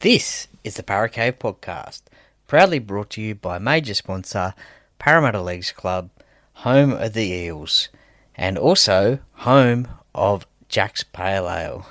This is the Paracave Podcast, proudly brought to you by major sponsor Parramatta Leagues Club, home of the Eels, and also home of Jack's Pale Ale.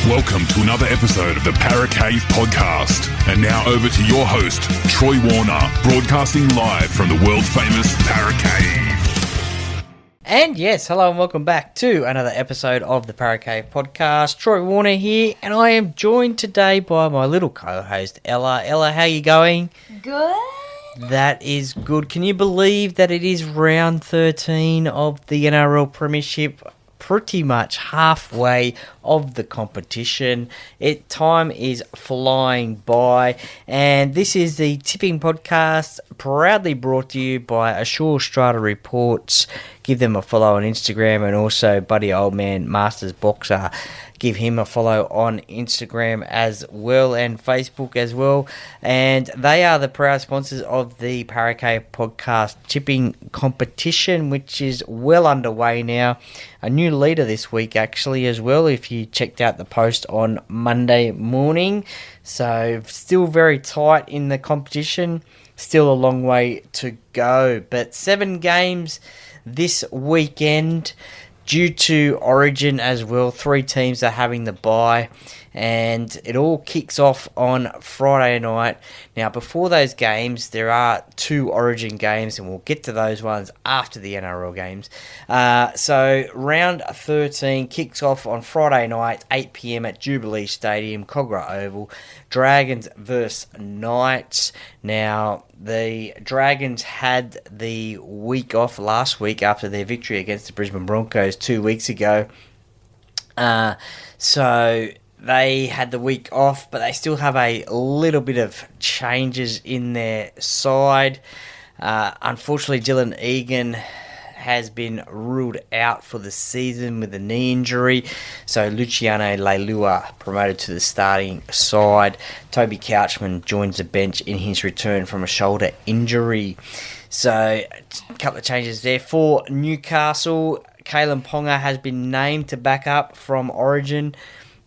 Welcome to another episode of the Paracave Podcast. And now over to your host, Troy Warner, broadcasting live from the world-famous Paracave. And yes, hello and welcome back to another episode of the Paracave Podcast. Troy Warner here, and I am joined today by my little co-host, Ella. Ella, how you going? Good. That is good. Can you believe that it is round 13 of the NRL Premiership? Pretty much halfway of the competition. Time is flying by, and this is the Tipping Podcast, proudly brought to you by Assure Strata Reports. Give them a follow on Instagram, and also Buddy Oldman Masters Boxer. Give him a follow on Instagram as well, and Facebook as well. And they are the proud sponsors of the Paracave Podcast Tipping Competition, which is well underway now. A new leader this week, actually, as well, if you checked out the post on Monday morning. So, still very tight in the competition. Still a long way to go. But 7 games this weekend. Due to Origin as well, 3 teams are having the bye, and it all kicks off on Friday night. Now, before those games, there are 2 Origin games, and we'll get to those ones after the NRL games. So, round 13 kicks off on Friday night, 8 p.m. at Jubilee Stadium, Kogarah Oval. Dragons versus Knights. Now, the Dragons had the week off last week after their victory against the Brisbane Broncos 2 weeks ago. So they had the week off, but they still have a little bit of changes in their side. Unfortunately, Dylan Egan has been ruled out for the season with a knee injury. So Luciano Leilua promoted to the starting side. Toby Couchman joins the bench in his return from a shoulder injury. So a couple of changes there. For Newcastle, Kalen Ponga has been named to back up from Origin.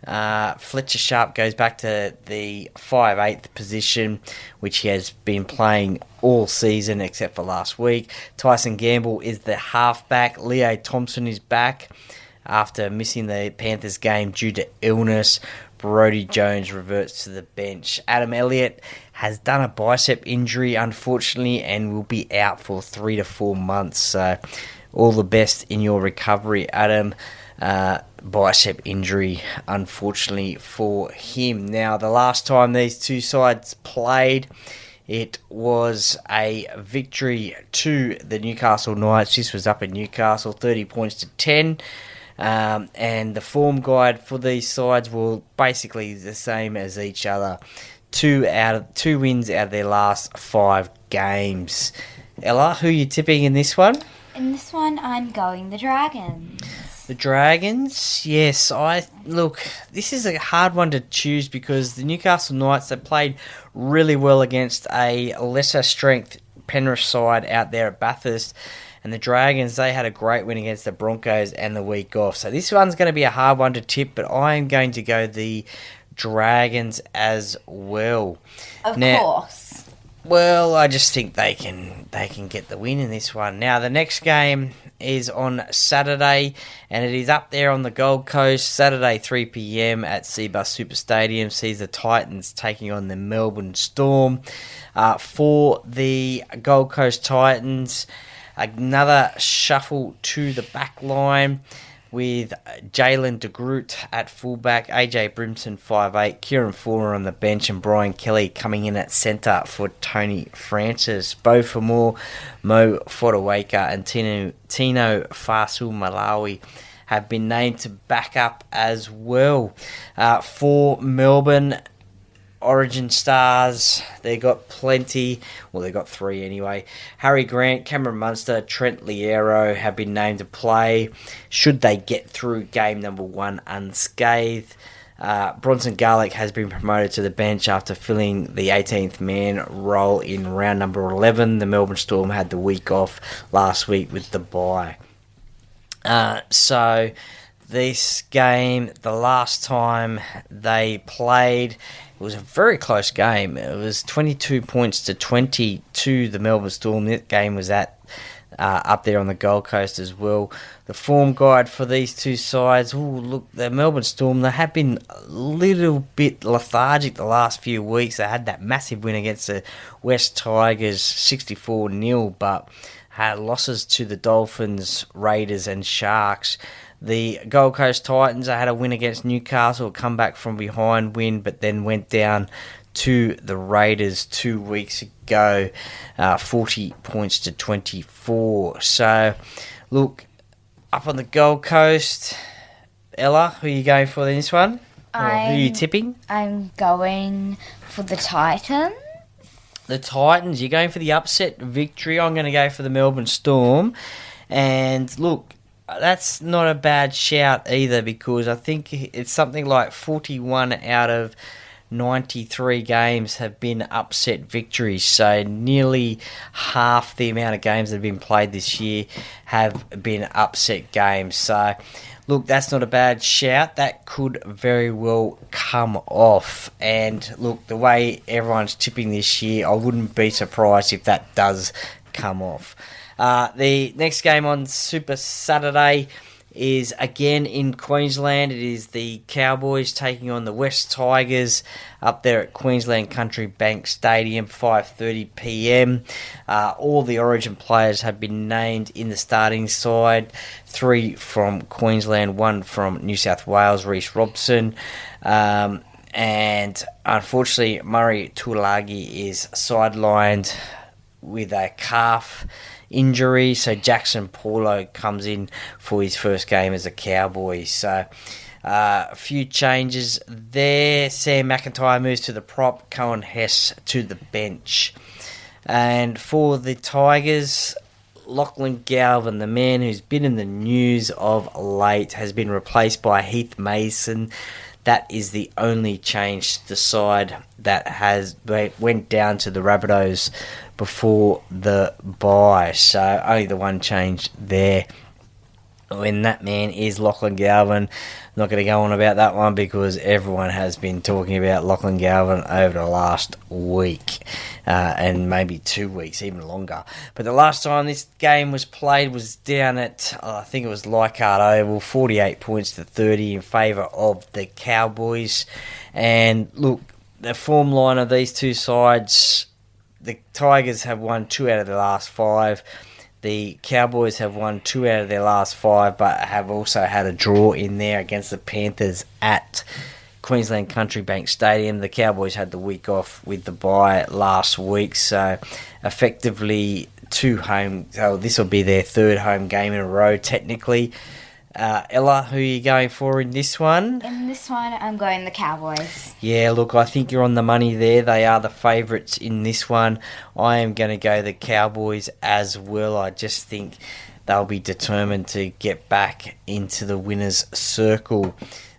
Fletcher Sharp goes back to the 5'8" position, which he has been playing all season except for last week. Tyson Gamble is the halfback. Leo Thompson is back after missing the Panthers game due to illness. Brodie Jones reverts to the bench. Adam Elliott has done a bicep injury, unfortunately, and will be out for 3 to 4 months. So all the best in your recovery, Adam. Bicep injury, unfortunately, for him. Now, the last time these two sides played, it was a victory to the Newcastle Knights. This was up in Newcastle, 30 points to 10. And the form guide for these sides will basically the same as each other. 2 wins out of their last 5 games. Ella, who are you tipping in this one? In this one, I'm going the Dragons. The Dragons, yes. This is a hard one to choose because the Newcastle Knights, they played really well against a lesser strength Penrith side out there at Bathurst. And the Dragons, they had a great win against the Broncos and the week off. So this one's going to be a hard one to tip, but I am going to go the Dragons as well. Of course. Well, I just think they can get the win in this one. Now, the next game is on Saturday, and it is up there on the Gold Coast. Saturday, 3 p.m. at Cbus Super Stadium sees the Titans taking on the Melbourne Storm. For the Gold Coast Titans, another shuffle to the back line with Jalen de Groot at fullback, AJ Brimson 5'8", Kieran Fuller on the bench, and Brian Kelly coming in at centre for Tony Francis. Beau Fermor, Mo Fotuaika and Tino Fasu Malawi have been named to back up as well. For Melbourne, Origin stars, they got plenty. Well, they got 3 anyway. Harry Grant, Cameron Munster, Trent Liero have been named to play. Should they get through game number 1 unscathed? Bronson Garlick has been promoted to the bench after filling the 18th man role in round number 11. The Melbourne Storm had the week off last week with the bye. So this game, the last time they played, it was a very close game. It was 22 points to 20 to the Melbourne Storm. That game was at up there on the Gold Coast as well. The form guide for these two sides, look, the Melbourne Storm, they have been a little bit lethargic the last few weeks. They had that massive win against the West Tigers, 64-0, but had losses to the Dolphins, Raiders and Sharks. The Gold Coast Titans, they had a win against Newcastle, a comeback from behind win, but then went down to the Raiders 2 weeks ago, 40 points to 24. So, look, up on the Gold Coast, Ella, who are you going for in this one? Or who are you tipping? I'm going for the Titans. The Titans, you're going for the upset victory. I'm going to go for the Melbourne Storm. And, look, that's not a bad shout either, because I think it's something like 41 out of 93 games have been upset victories. So nearly half the amount of games that have been played this year have been upset games. So, look, that's not a bad shout. That could very well come off. And, look, the way everyone's tipping this year, I wouldn't be surprised if that does come off. The next game on Super Saturday is again in Queensland. It is the Cowboys taking on the West Tigers up there at Queensland Country Bank Stadium, 5:30 p.m. All the Origin players have been named in the starting side. 3 from Queensland, 1 from New South Wales, Reece Robson. And unfortunately, Murray Tuilagi is sidelined with a calf injury, so Jackson Paulo comes in for his first game as a Cowboy. So a few changes there. Sam McIntyre moves to the prop, Cohen Hess to the bench. And for the Tigers, Lachlan Galvin, the man who's been in the news of late, has been replaced by Heath Mason. That is the only change to the side that has went down to the Rabbitohs before the bye. So only the one change there. When that man is Lachlan Galvin. I'm not going to go on about that one because everyone has been talking about Lachlan Galvin over the last week and maybe 2 weeks, even longer. But the last time this game was played was down at, I think it was Leichhardt Oval, 48 points to 30 in favour of the Cowboys. And look, the form line of these two sides, the Tigers have won 2 out of the last 5. The Cowboys have won 2 out of their last 5, but have also had a draw in there against the Panthers at Queensland Country Bank Stadium. The Cowboys had the week off with the bye last week, so effectively 2 home. So this will be their 3rd home game in a row, technically. Ella, who are you going for in this one? In this one, I'm going the Cowboys. Yeah, look, I think you're on the money there. They are the favourites in this one. I am going to go the Cowboys as well. I just think they'll be determined to get back into the winner's circle.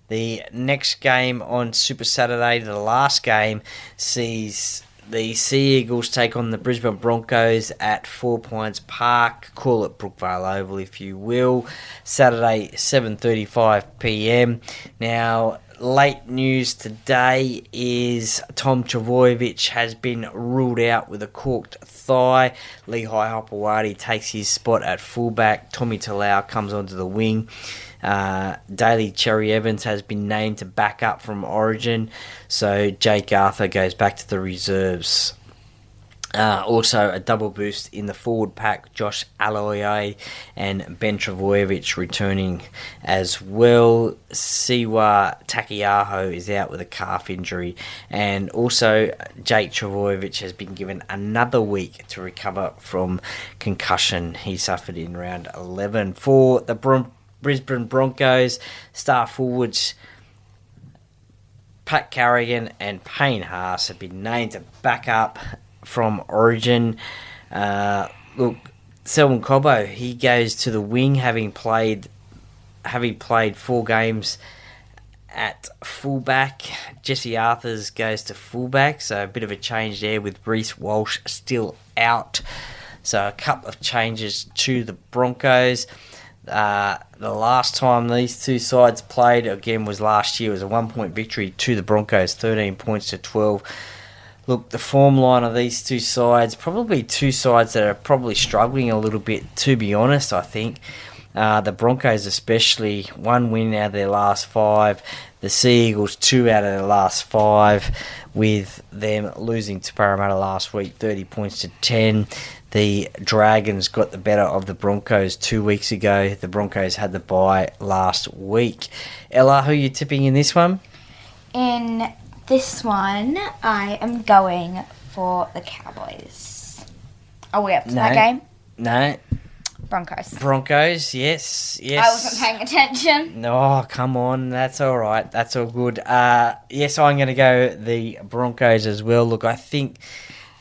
The next game on Super Saturday, the last game, sees the Sea Eagles take on the Brisbane Broncos at 4 Pines Park. Call it Brookvale Oval if you will. Saturday, 7:35 p.m. Now, late news today is Tom Trbojevic has been ruled out with a corked thigh. Lehigh Hopewadi takes his spot at fullback. Tommy Talau comes onto the wing. Daly Cherry Evans has been named to back up from Origin, so Jake Arthur goes back to the reserves. Also a double boost in the forward pack, Josh Aloiai and Ben Trbojevic returning as well. Siwa Takiaho is out with a calf injury, and also Jake Trbojevic has been given another week to recover from concussion he suffered in round 11. For the Brisbane Broncos, star forwards Pat Carrigan and Payne Haas have been named to back up from Origin. Look, Selwyn Cobbo, he goes to the wing, having played 4 games at fullback. Jesse Arthurs goes to fullback, so a bit of a change there with Reece Walsh still out. So a couple of changes to the Broncos. The last time these two sides played again was last year. It was a 1-point victory to the Broncos, 13 points to 12. Look, the form line of these two sides, probably two sides that are probably struggling a little bit, to be honest, I think. The Broncos especially, 1 win out of their last 5. The Sea Eagles 2 out of their last 5, with them losing to Parramatta last week, 30 points to 10. The Dragons got the better of the Broncos 2 weeks ago. The Broncos had the bye last week. Ella, who are you tipping in this one? In this one, I am going for the Cowboys. Are we up to that game? No. Broncos, yes. I wasn't paying attention. No, come on, that's all right. That's all good. Yes, I'm going to go the Broncos as well. Look, I think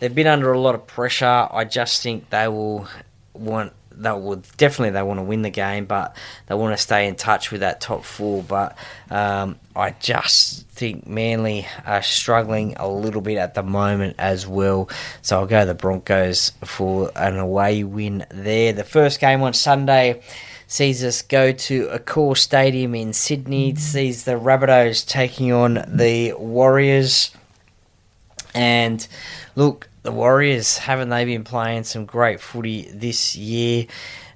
they've been under a lot of pressure. I just think they want to win the game, but they want to stay in touch with that top 4. But I just think Manly are struggling a little bit at the moment as well. So I'll go the Broncos for an away win there. The first game on Sunday sees us go to Accor Stadium in Sydney. It sees the Rabbitohs taking on the Warriors. And look, the Warriors, haven't they been playing some great footy this year?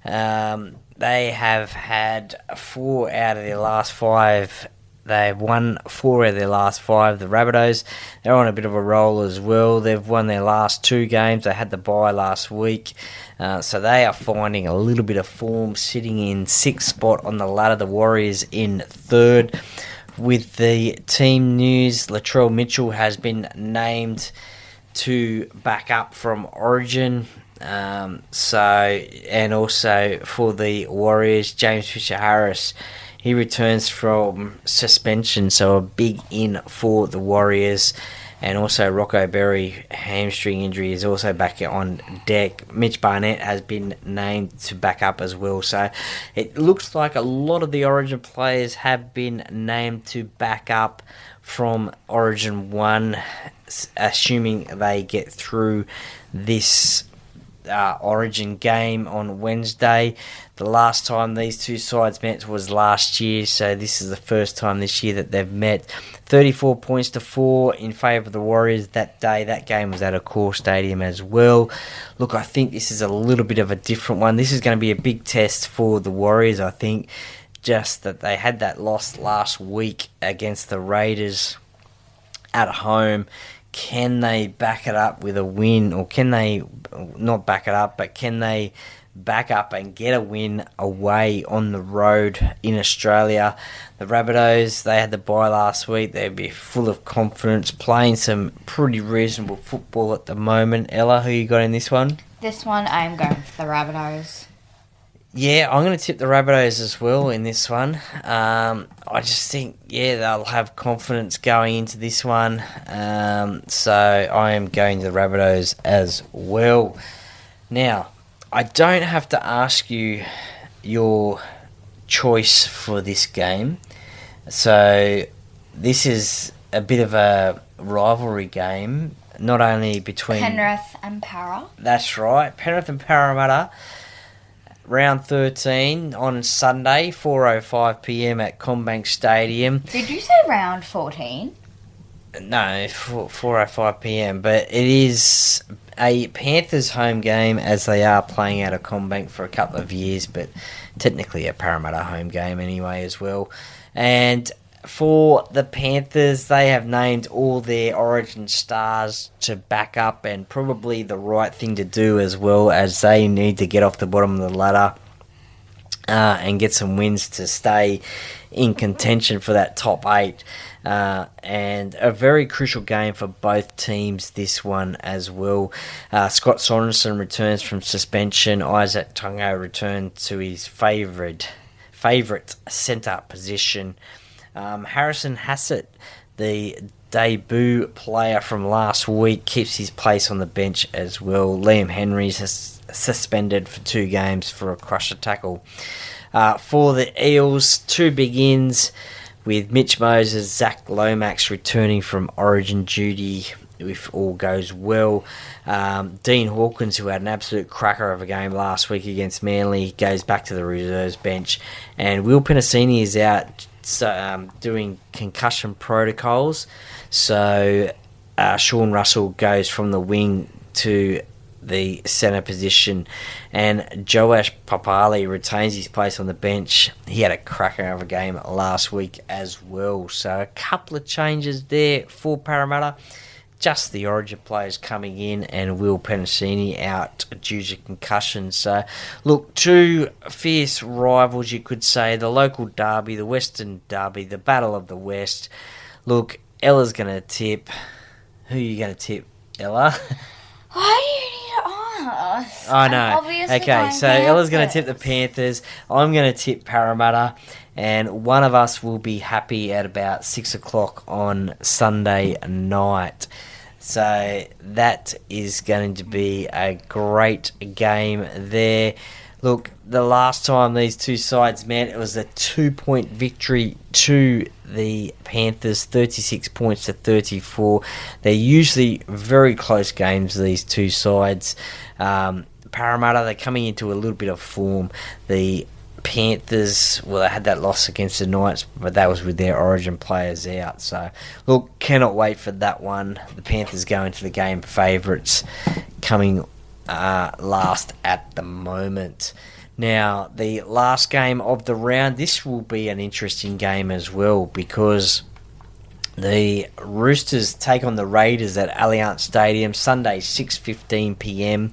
They have had 4 out of their last 5. They've won 4 out of their last 5. The Rabbitohs, they're on a bit of a roll as well. They've won their last 2 games. They had the bye last week. So they are finding a little bit of form, sitting in 6th spot on the ladder. The Warriors in 3rd. With the team news, Latrell Mitchell has been named to back up from Origin. And also for the Warriors, James Fisher-Harris, he returns from suspension, so a big in for the Warriors. And also Rocco Berry, hamstring injury, is also back on deck. Mitch Barnett has been named to back up as well. So it looks like a lot of the Origin players have been named to back up from Origin 1, assuming they get through this Origin game on Wednesday. The last time these two sides met was last year, so this is the first time this year that they've met. 34 points to 4 in favour of the Warriors that day. That game was at Accor Stadium as well. Look, I think this is a little bit of a different one. This is going to be a big test for the Warriors, I think. Just that they had that loss last week against the Raiders at home. Can they back it up with a win, or can they not back it up, but can they back up and get a win away on the road in Australia? The Rabbitohs, they had the bye last week. They'd be full of confidence, playing some pretty reasonable football at the moment. Ella, who you got in this one? This one, I'm going for the Rabbitohs. Yeah, I'm going to tip the Rabbitohs as well in this one. I just think, they'll have confidence going into this one. So I am going to the Rabbitohs as well. Now, I don't have to ask you your choice for this game. So this is a bit of a rivalry game, not only between Penrith and Para. That's right, Penrith and Parramatta. Round 13 on Sunday, 4:05 p.m. at CommBank Stadium. Did you say round 14? No, 4:05 p.m. But it is a Panthers home game, as they are playing out of CommBank for a couple of years, but technically a Parramatta home game anyway as well. And for the Panthers, they have named all their Origin stars to back up, and probably the right thing to do as well, as they need to get off the bottom of the ladder and get some wins to stay in contention for that top 8. And a very crucial game for both teams, this one as well. Scott Sorensen returns from suspension. Isaac Tungo returned to his favourite centre position. Harrison Hassett the debut player from last week, keeps his place on the bench as well. Liam Henry's suspended for 2 games for a crusher tackle. For the Eels, 2 big ins with Mitch Moses, Zach Lomax returning from Origin duty if all goes well. Dean Hawkins, who had an absolute cracker of a game last week against Manly, goes back to the reserves bench. And Will Penasini is out doing concussion protocols. So Sean Russell goes from the wing to the centre position, and Joash Papali retains his place on the bench. He had a cracker of a game last week as well. So a couple of changes there for Parramatta. Just the Origin players coming in, and Will Penasini out due to concussion. So, look, 2 fierce rivals, you could say. The local derby, the Western Derby, the Battle of the West. Look, Ella's going to tip. Who are you going to tip, Ella? Why do you need to ask? I know. Okay, so Ella's going to tip the Panthers. I'm going to tip Parramatta. And one of us will be happy at about 6 o'clock on Sunday night. So that is going to be a great game there. Look, the last time these 2 sides met, it was a 2-point victory to the Panthers, 36 points to 34. They're usually very close games, these 2 sides. Parramatta, they're coming into a little bit of form. The Panthers, well, they had that loss against the Knights, but that was with their Origin players out. So, look, cannot wait for that one. The Panthers go into the game favourites, coming last at the moment. Now, the last game of the round, this will be an interesting game as well, because the Roosters take on the Raiders at Allianz Stadium, Sunday, 6:15 p.m.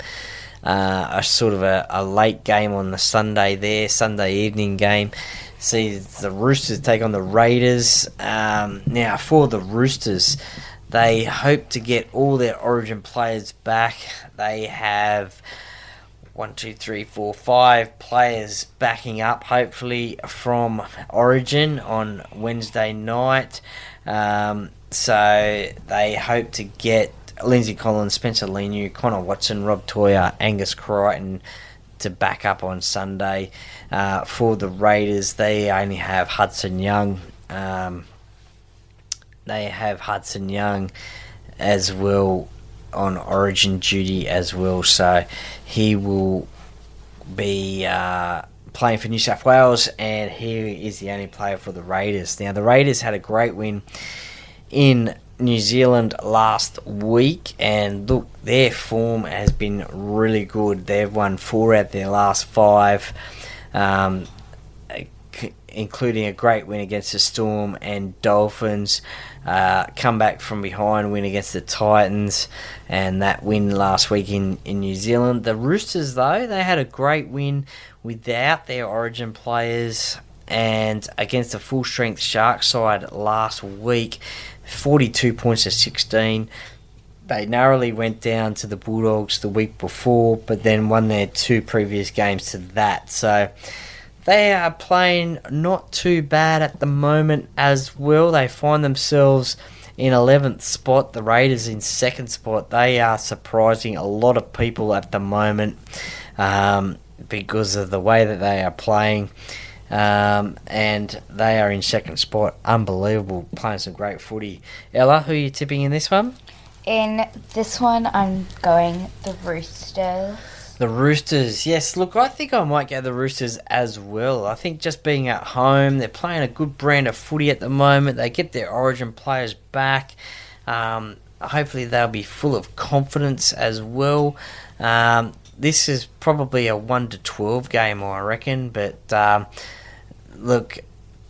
A sort of a late game on the Sunday there, Sunday evening game. See, the Roosters take on the Raiders. Now, for the Roosters, they hope to get all their Origin players back. They have 5 players backing up, hopefully, from Origin on Wednesday night. So they hope to get Lindsay Collins, Spencer Leniu, Connor Watson, Rob Toya, Angus Crichton to back up on Sunday. For the Raiders, they only have Hudson Young. They have Hudson Young as well on Origin duty as well, so he will be playing for New South Wales, and he is the only player for the Raiders. Now, the Raiders had a great win in New Zealand last week, and look, their form has been really good. They've won 4 out of their last 5, including a great win against the Storm and Dolphins, come back from behind win against the Titans, and that win last week in New Zealand. The Roosters, though, they had a great win without their Origin players, and against a full-strength Shark side last week, 42 points to 16. They narrowly went down to the Bulldogs the week before, but then won their 2 previous games to that. So they are playing not too bad at the moment as well. They find themselves in 11th spot. The Raiders in 2nd spot. They are surprising a lot of people at the moment because of the way that they are playing. And they are in 2nd spot. Unbelievable. Playing some great footy. Ella, who are you tipping in this one? In this one, I'm going the Roosters. The Roosters, yes. Look, I think I might go the Roosters as well. I think just being at home, they're playing a good brand of footy at the moment. They get their Origin players back. Hopefully they'll be full of confidence as well. This is probably a 1-12 game, I reckon. But look,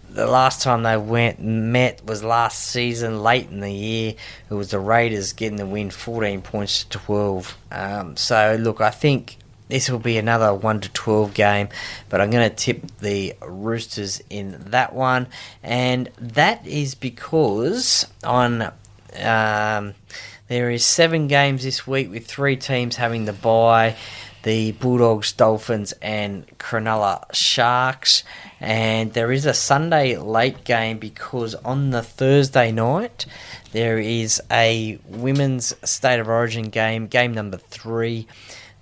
the last time they met was last season, late in the year. It was the Raiders getting the win, 14 points to 12. So, look, I think this will be another 1-12 game, but I'm going to tip the Roosters in that one. And that is because there is 7 games this week with 3 teams having the bye. the Bulldogs, Dolphins and Cronulla Sharks. And there is a Sunday late game because on the Thursday night there is a women's State of Origin game number 3.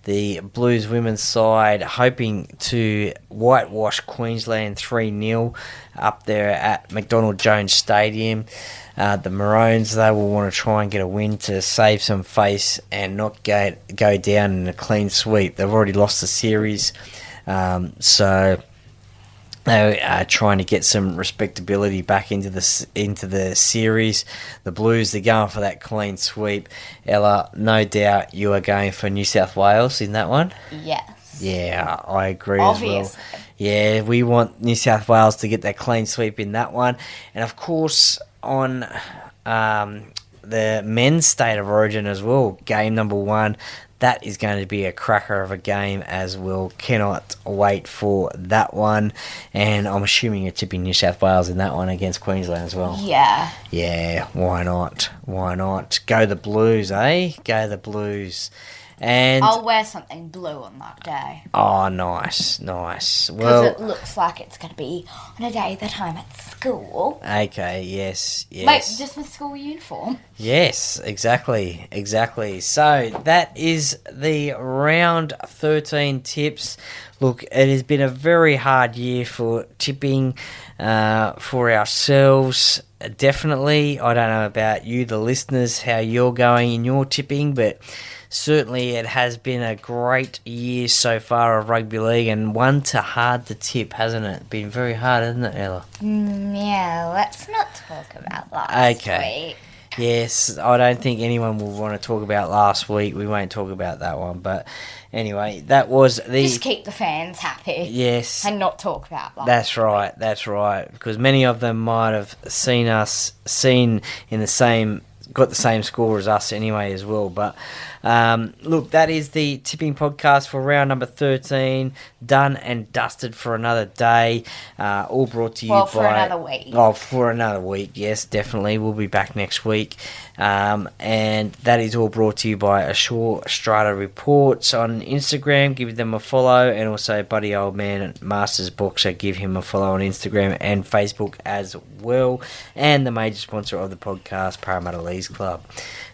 The Blues women's side hoping to whitewash Queensland 3-0 up there at McDonald Jones Stadium. The Maroons, they will want to try and get a win to save some face and not go down in a clean sweep. They've already lost the series, so they are trying to get some respectability back into the series. The Blues, they're going for that clean sweep. Ella, no doubt you are going for New South Wales in that one. Yes. Yeah, I agree Obviously. as well. Yeah, we want New South Wales to get that clean sweep in that one. And of course, on the men's State of Origin as well, game number 1, that is going to be a cracker of a game as well. Cannot wait for that one. And I'm assuming you're tipping New South Wales in that one against Queensland as well. Yeah. Yeah, why not? Why not? Go the Blues, eh? Go the Blues. And I'll wear something blue on that day. oh, nice, nice. Because Well, it looks like it's going to be on a day that I'm at school. okay, yes. Wait, just my school uniform. Yes, exactly. So that is the round 13 tips. Look, it has been a very hard year for tipping for ourselves. Definitely. I don't know about you, the listeners, how you're going in your tipping, but certainly it has been a great year so far of rugby league and one to hard to tip, hasn't it? Been very hard, hasn't it, Ella? Yeah, let's not talk about last week. Yes, I don't think anyone will want to talk about last week. We won't talk about that one. But anyway, that was the... Just keep the fans happy. Yes. And not talk about last That's right. Because many of them might have seen in the same... got the same score as us anyway as well. But look, that is the tipping podcast for round number 13, done and dusted for another day, all brought to you by... for another week. Oh, for another week, yes, definitely. We'll be back next week. And that is all brought to you by Ashore Strata Reports on Instagram. Give them a follow. And also Buddy Old Man at Masters Boxer. Give him a follow on Instagram and Facebook as well. And the major sponsor of the podcast, Parramatta Leagues Club.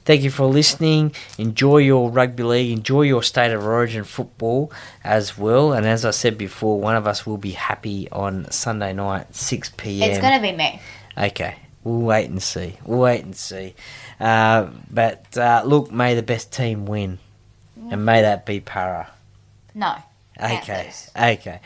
Thank you for listening. Enjoy your rugby league. Enjoy your State of Origin football as well. And as I said before, one of us will be happy on Sunday night, 6 p.m. It's going to be me. Okay. We'll wait and see. But look, may the best team win. And may that be Para. No. Okay. Panthers. Okay.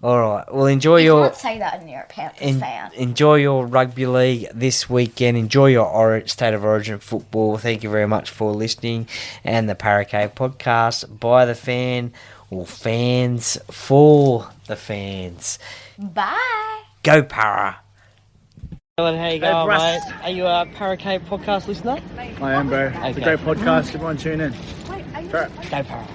All right. Well, enjoy You your... can't say that and you're a Panthers fan. Enjoy your rugby league this weekend. Enjoy your State of Origin football. Thank you very much for listening. And the Para Cave podcast by the fan, or fans for the fans. Bye. Go Para. Ellen, how you Hey, going, Bruss. mate? Are you a Para Cave podcast listener? I am, bro. It's a Okay. great podcast. Everyone tune in. Sure. Go Para.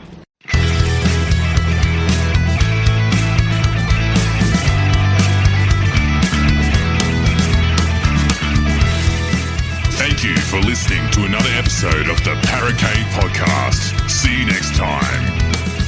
Thank you for listening to another episode of the Paracave Podcast. See you next time.